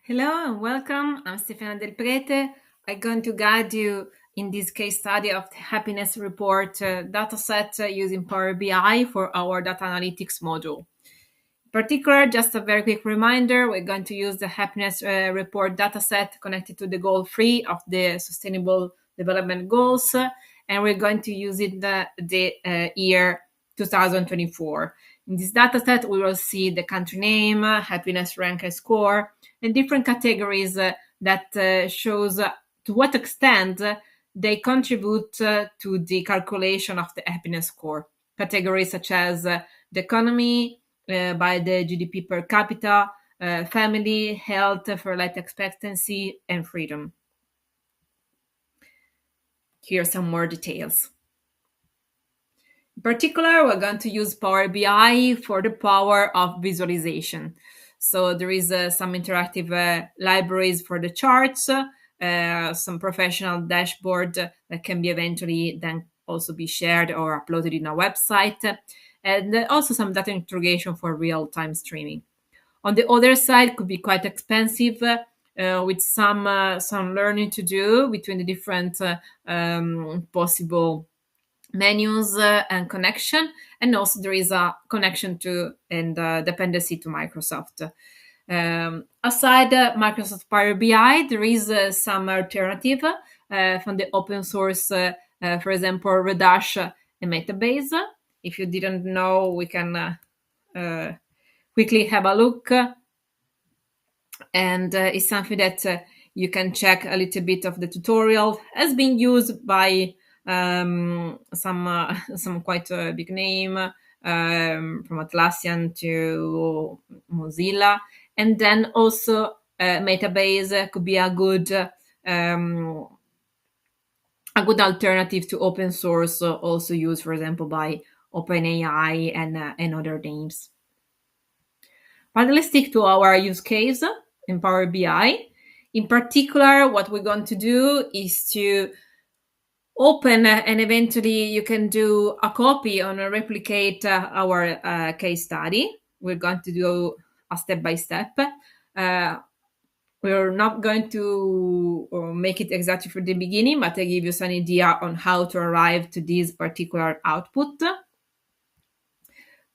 Hello and welcome. I'm Stefania Del Prete. I'm going to guide you in this case study of the Happiness Report dataset using Power BI for our data analytics module. In particular, just a very quick reminder, we're going to use the Happiness Report dataset connected to the goal 3 of the Sustainable Development Goals, and we're going to use it the year 2024. In this dataset, we will see the country name, happiness rank and score, and different categories that shows to what extent they contribute to the calculation of the happiness score. Categories such as the economy, by the GDP per capita, family, health, for life expectancy, and freedom. Here are some more details. In particular, we're going to use Power BI for the power of visualization. So there is some interactive libraries for the charts, some professional dashboard that can be eventually then also be shared or uploaded in our website, and also some data integration for real-time streaming. On the other side, could be quite expensive with some learning to do between the different possible menus and connection, and also there is a connection to and dependency to Microsoft. Aside Microsoft Power BI, there is some alternative from the open source, for example, Redash and Metabase. If you didn't know, we can quickly have a look, and it's something that you can check a little bit of the tutorial. Has been used by some quite big name, from Atlassian to Mozilla, and then also Metabase could be a good alternative to open source, also used, for example, by OpenAI and other names. But let's stick to our use case in Power BI. In particular, what we're going to do is to open and eventually you can do a copy or replicate our case study. We're going to do a step by step. We're not going to make it exactly from the beginning, but I give you some idea on how to arrive to this particular output.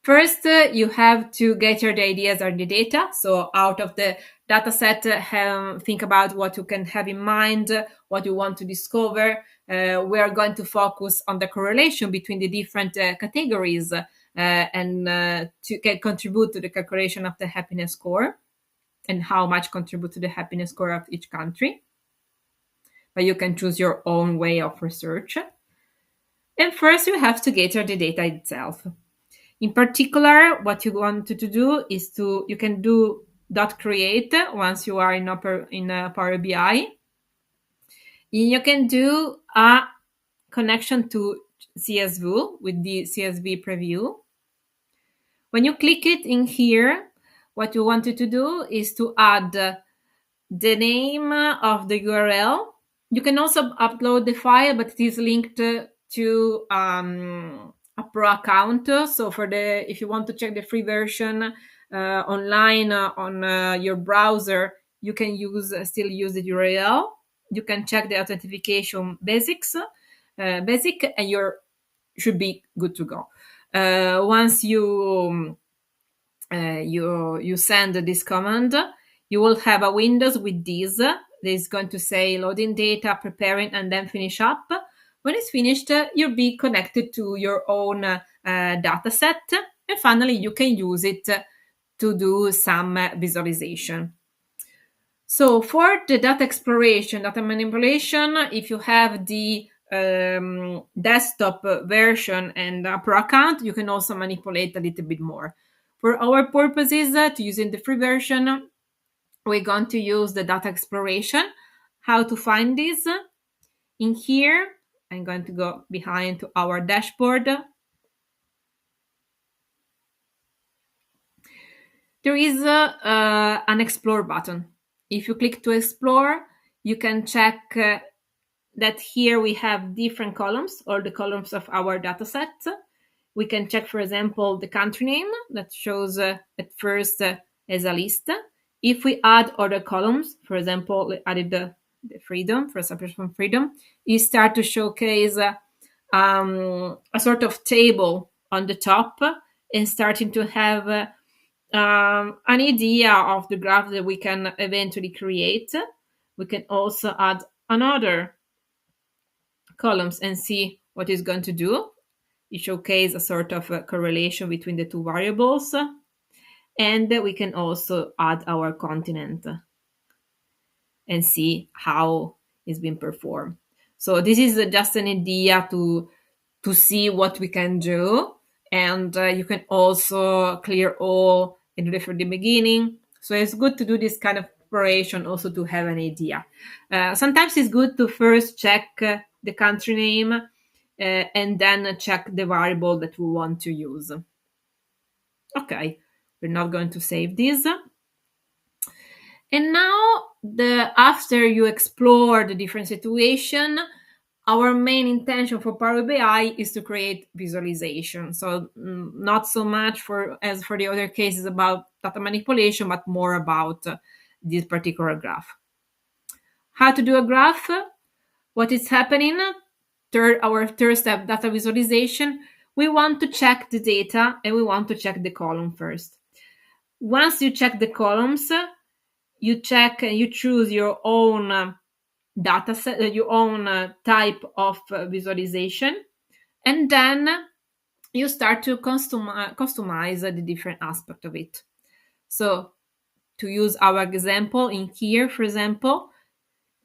First, you have to gather the ideas or the data. So out of the data set, think about what you can have in mind, what you want to discover. We are going to focus on the correlation between the different categories and to contribute to the calculation of the happiness score and how much contribute to the happiness score of each country. But you can choose your own way of research. And first, you have to gather the data itself. In particular, what you want to do is you can do .create once you are in Power BI. You can do a connection to CSV with the CSV preview. When you click it in here, what you wanted to do is to add the name of the URL. You can also upload the file, but it is linked to a pro account. So if you want to check the free version online on your browser, you can still use the URL. You can check the authentication basic, and you should be good to go. Once you send this command, you will have a Windows with this. It's going to say loading data, preparing, and then finish up. When it's finished, you'll be connected to your own data set, and finally you can use it to do some visualization. So for the data exploration, data manipulation, if you have the desktop version and a pro account, you can also manipulate a little bit more. For our purposes, to using the free version, we're going to use the data exploration. How to find this? In here, I'm going to go behind to our dashboard. There is an explore button. If you click to explore, you can check that here we have different columns, all the columns of our dataset. We can check, for example, the country name that shows at first as a list. If we add other columns, for example, we added the freedom, for example, from freedom, you start to showcase a sort of table on the top and starting to have an idea of the graph that we can eventually create. We can also add another columns and see what it's going to do. It showcases a sort of a correlation between the two variables. And we can also add our continent and see how it's been performed. So this is just an idea to see what we can do. And you can also clear all and do it from the beginning. So it's good to do this kind of preparation also to have an idea. Sometimes it's good to first check the country name and then check the variable that we want to use. Okay, we're not going to save this. And now, after you explore the different situation, our main intention for Power BI is to create visualization. So not so much as for the other cases about data manipulation, but more about this particular graph. How to do a graph? What is happening? Our third step, data visualization. We want to check the data and we want to check the column first. Once you check the columns, you choose your own data set, your own type of visualization, and then you start to customize the different aspect of it. So to use our example in here, for example,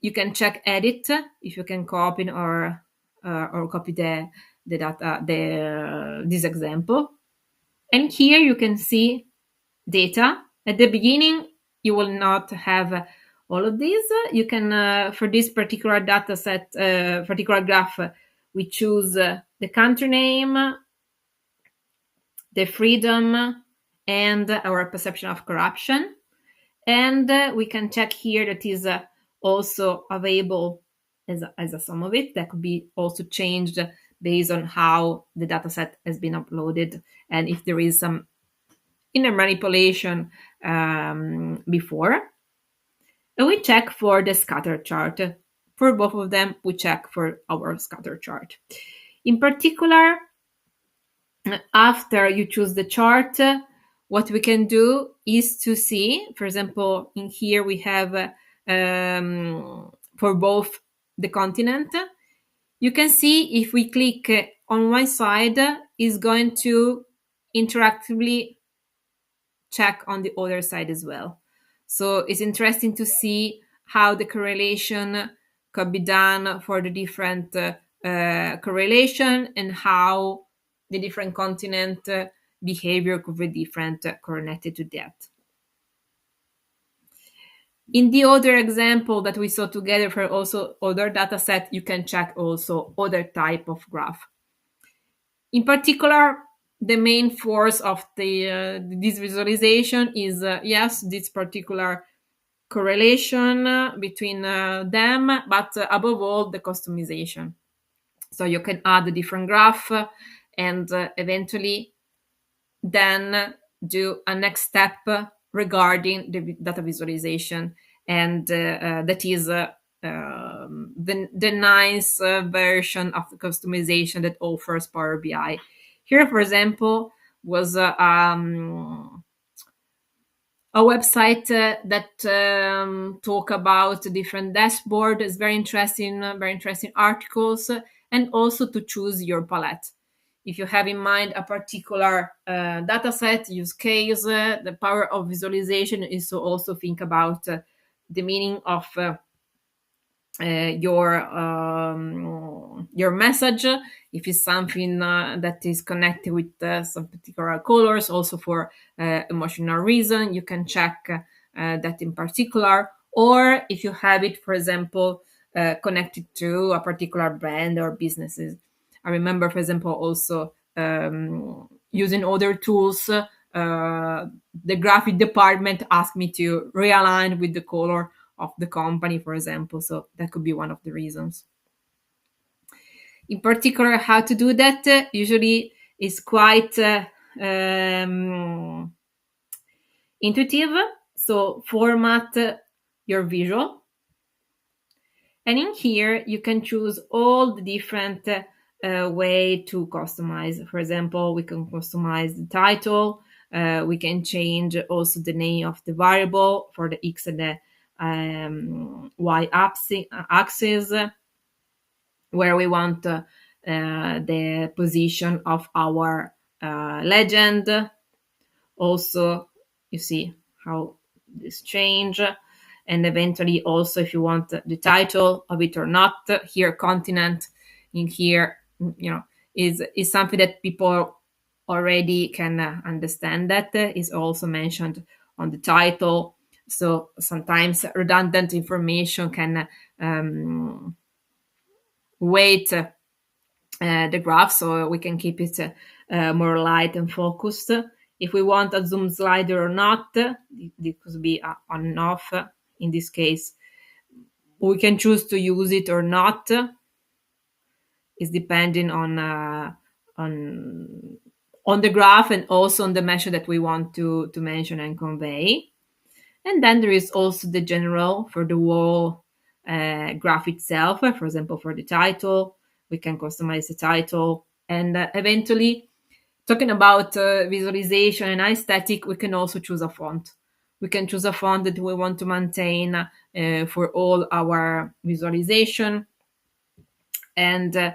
you can check edit if you can copy or copy the data, this example. And here you can see data. At the beginning, you will not have all of these. You can, for this particular data set, particular graph, we choose the country name, the freedom, and our perception of corruption. And we can check here that is also available as a sum of it. That could be also changed based on how the data set has been uploaded and if there is some inner manipulation before. And we check for the scatter chart. For both of them, we check for our scatter chart. In particular, after you choose the chart, what we can do is to see, for example, in here we have for both the continent, you can see if we click on one side, is going to interactively check on the other side as well. So it's interesting to see how the correlation could be done for the different correlation and how the different continent behavior could be different connected to that. In the other example that we saw together for also other data set, you can check also other type of graph. In particular, the main force of this visualization is, yes, this particular correlation between them, but above all, the customization. So you can add a different graph and eventually then do a next step regarding the data visualization. And that is the nice version of the customization that offers Power BI. Here, for example, was a website that talk about different dashboard. It's very interesting articles, and also to choose your palette. If you have in mind a particular data set, use case, the power of visualization is to also think about the meaning of your message. If it's something that is connected with some particular colors, also for emotional reason, you can check that in particular. Or if you have it, for example, connected to a particular brand or businesses. I remember, for example, also using other tools. The graphic department asked me to realign with the color of the company, for example. So that could be one of the reasons. In particular, how to do that usually is quite intuitive. So format your visual. And in here, you can choose all the different way to customize. For example, we can customize the title. We can change also the name of the variable for the X and the Y axis, where we want the position of our legend. Also, you see how this change, and eventually also if you want the title of it or not. Here continent in here, is something that people already can understand. That is also mentioned on the title. So sometimes redundant information can weight the graph, so we can keep it more light and focused. If we want a zoom slider or not, it could be on and off. In this case, we can choose to use it or not. It's depending on the graph and also on the measure that we want to mention and convey. And then there is also the general for the whole graph itself. For example, for the title, we can customize the title. And eventually, talking about visualization and aesthetic, we can also choose a font. We can choose a font that we want to maintain for all our visualization. And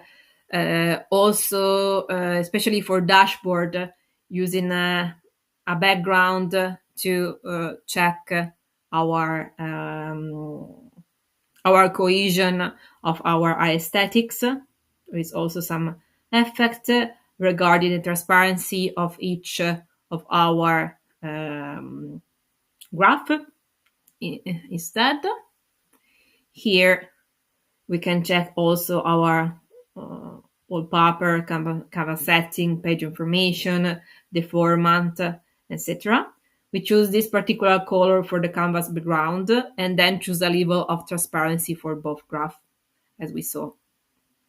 also, especially for dashboard, using a background to check our cohesion of our aesthetics. There is also some effect regarding the transparency of each of our graph. Instead, here we can check also our wallpaper, canvas setting, page information, the format, etc. We choose this particular color for the canvas background and then choose a level of transparency for both graphs, as we saw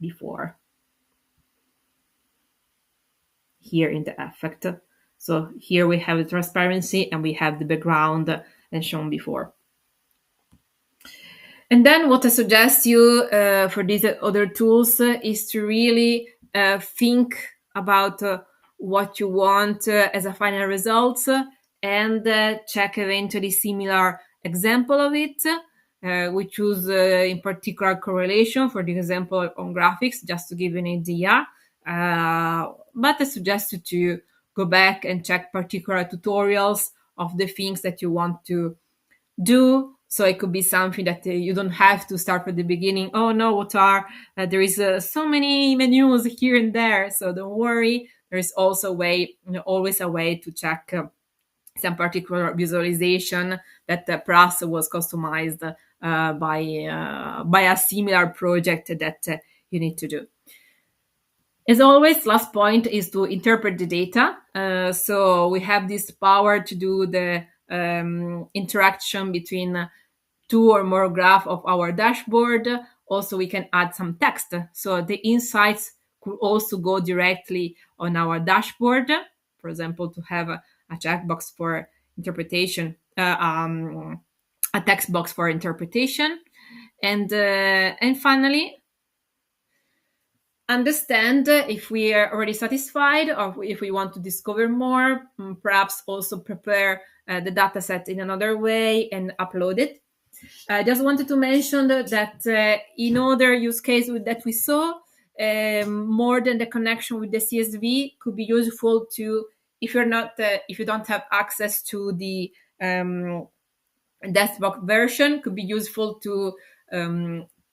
before here in the effect. So here we have the transparency and we have the background as shown before. And then what I suggest you for these other tools is to really think about what you want as a final result and check eventually similar example of it. We choose in particular correlation for the example on graphics, just to give you an idea. But I suggest you to go back and check particular tutorials of the things that you want to do. So it could be something that you don't have to start from the beginning. Oh no, what are there is so many menus here and there. So don't worry. There is also a way, always a way to check some particular visualization that perhaps was customized by a similar project that you need to do. As always, last point is to interpret the data. So we have this power to do the interaction between two or more graph of our dashboard. Also, we can add some text. So the insights could also go directly on our dashboard. For example, to have a checkbox for interpretation, a text box for interpretation. And finally, understand if we are already satisfied or if we want to discover more, perhaps also prepare the data set in another way and upload it. I just wanted to mention that in other use cases that we saw, more than the connection with the CSV could be useful to, if you don't have access to the desktop version, could be useful to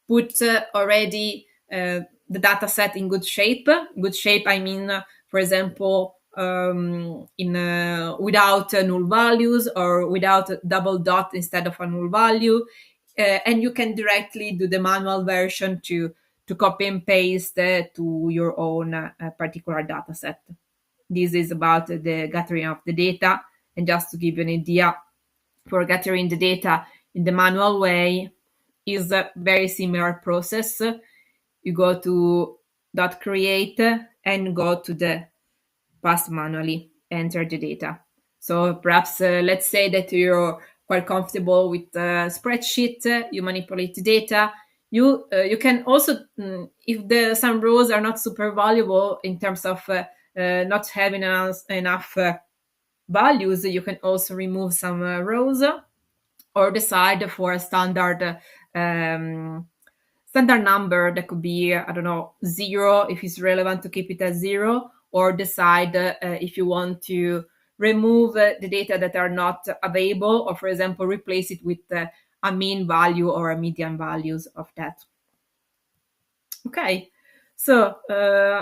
put already the data set in good shape. Good shape, I mean, for example, without null values or without a double dot instead of a null value. And you can directly do the manual version to copy and paste to your own particular data set. This is about the gathering of the data. And just to give you an idea, for gathering the data in the manual way is a very similar process. You go to .create and go to the pass manually, enter the data. So perhaps let's say that your quite comfortable with spreadsheet, you manipulate the data. You can also, if some rows are not super valuable in terms of not having enough values, you can also remove some rows, or decide for a standard number that could be, I don't know, 0 if it's relevant to keep it as 0, or decide if you want to remove the data that are not available, or for example replace it with a mean value or a median values of that. Okay, so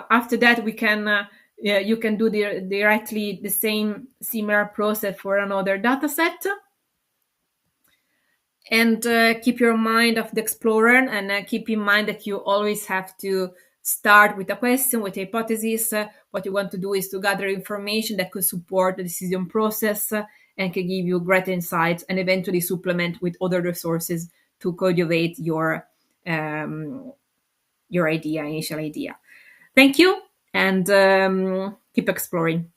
after that you can do directly the same similar process for another data set. And keep your mind of the explorer, and keep in mind that you always have to start with a question, with a hypothesis. What you want to do is to gather information that could support the decision process and can give you great insights, and eventually supplement with other resources to cultivate your initial idea. Thank you, and keep exploring.